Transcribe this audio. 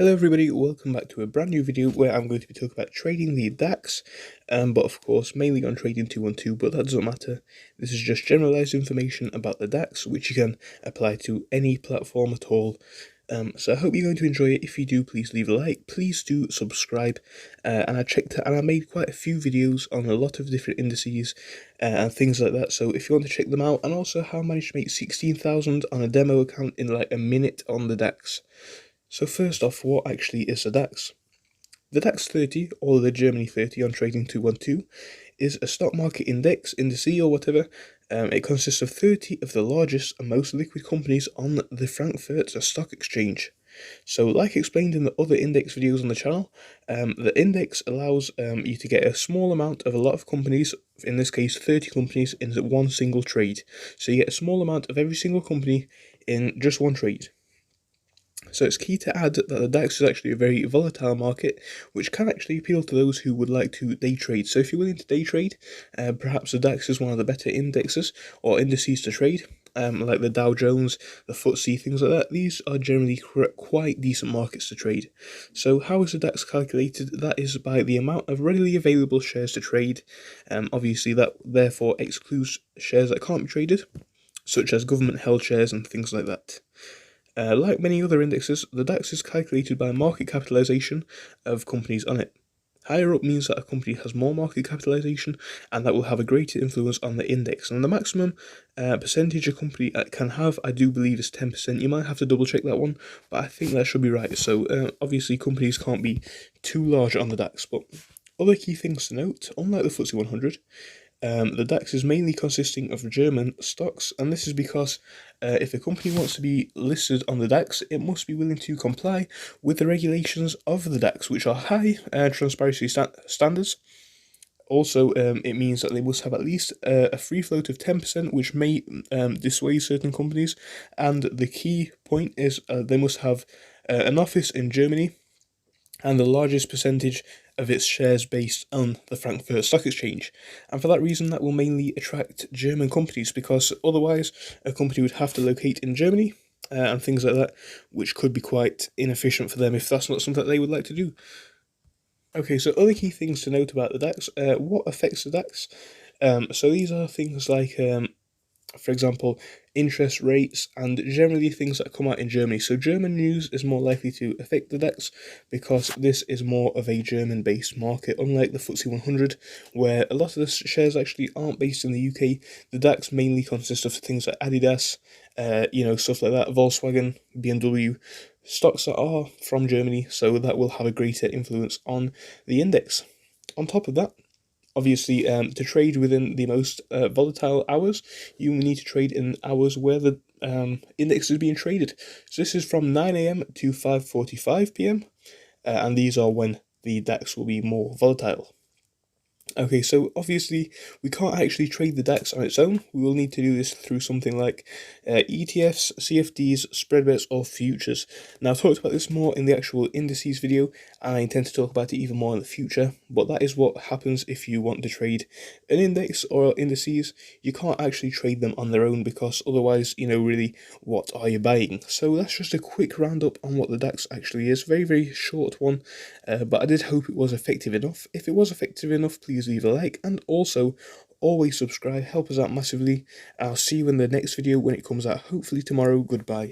Hello everybody, welcome back to a brand new video where I'm going to be talking about trading the DAX, but of course mainly on trading 212, but that doesn't matter. This is just generalized information about the DAX which you can apply to any platform at all. So I hope you're going to enjoy it. If you do, please leave a like, please do subscribe, and I made quite a few videos on a lot of different indices and things like that, so if you want to check them out, and also how I managed to make 16,000 on a demo account in like a minute on the DAX. So first off, what actually is the DAX? The DAX 30, or the Germany 30 on Trading 212, is a stock market indice or whatever. It consists of 30 of the largest and most liquid companies on the Frankfurt Stock Exchange. So like explained in the other index videos on the channel, the index allows you to get a small amount of a lot of companies, in this case 30 companies, in one single trade. So you get a small amount of every single company in just one trade. So it's key to add that the DAX is actually a very volatile market, which can actually appeal to those who would like to day trade. So if you're willing to day trade, perhaps the DAX is one of the better indexes or indices to trade, like the Dow Jones, the FTSE, things like that. These are generally quite decent markets to trade. So how is the DAX calculated? That is by the amount of readily available shares to trade. Obviously that therefore excludes shares that can't be traded, such as government-held shares and things like that. Like many other indexes, the DAX is calculated by market capitalization of companies on it. Higher up means that a company has more market capitalization, and that will have a greater influence on the index. And the maximum percentage a company can have, I do believe, is 10%. You might have to double check that one, but I think that should be right. So obviously companies can't be too large on the DAX. But other key things to note, unlike the FTSE 100, the DAX is mainly consisting of German stocks, and this is because if a company wants to be listed on the DAX, it must be willing to comply with the regulations of the DAX, which are high transparency standards. Also, it means that they must have at least a free float of 10%, which may dissuade certain companies, and the key point is they must have an office in Germany, and the largest percentage of its shares based on the Frankfurt Stock Exchange. And for that reason, that will mainly attract German companies, because otherwise a company would have to locate in Germany and things like that, which could be quite inefficient for them if that's not something that they would like to do. Okay, so other key things to note about the DAX. What affects the DAX? So these are things like for example, interest rates, and generally things that come out in Germany. So German news is more likely to affect the DAX because this is more of a German-based market, unlike the FTSE 100, where a lot of the shares actually aren't based in the UK. The DAX mainly consists of things like Adidas, stuff like that, Volkswagen, BMW, stocks that are from Germany, so that will have a greater influence on the index. On top of that, obviously, to trade within the most volatile hours, you need to trade in hours where the index is being traded. So this is from 9 AM to 5:45 PM, and these are when the DAX will be more volatile. Okay, so obviously we can't actually trade the DAX on its own. We will need to do this through something like ETFs, CFDs, spread bets, or futures. Now, I've talked about this more in the actual indices video, and I intend to talk about it even more in the future, but that is what happens if you want to trade an index or indices. You can't actually trade them on their own, because otherwise, really, what are you buying? So that's just a quick roundup on what the DAX actually is. Very, very short one, but I did hope it was effective enough. If it was effective enough, please leave a like, and also always subscribe, help us out massively. I'll see you in the next video when it comes out, hopefully tomorrow. Goodbye.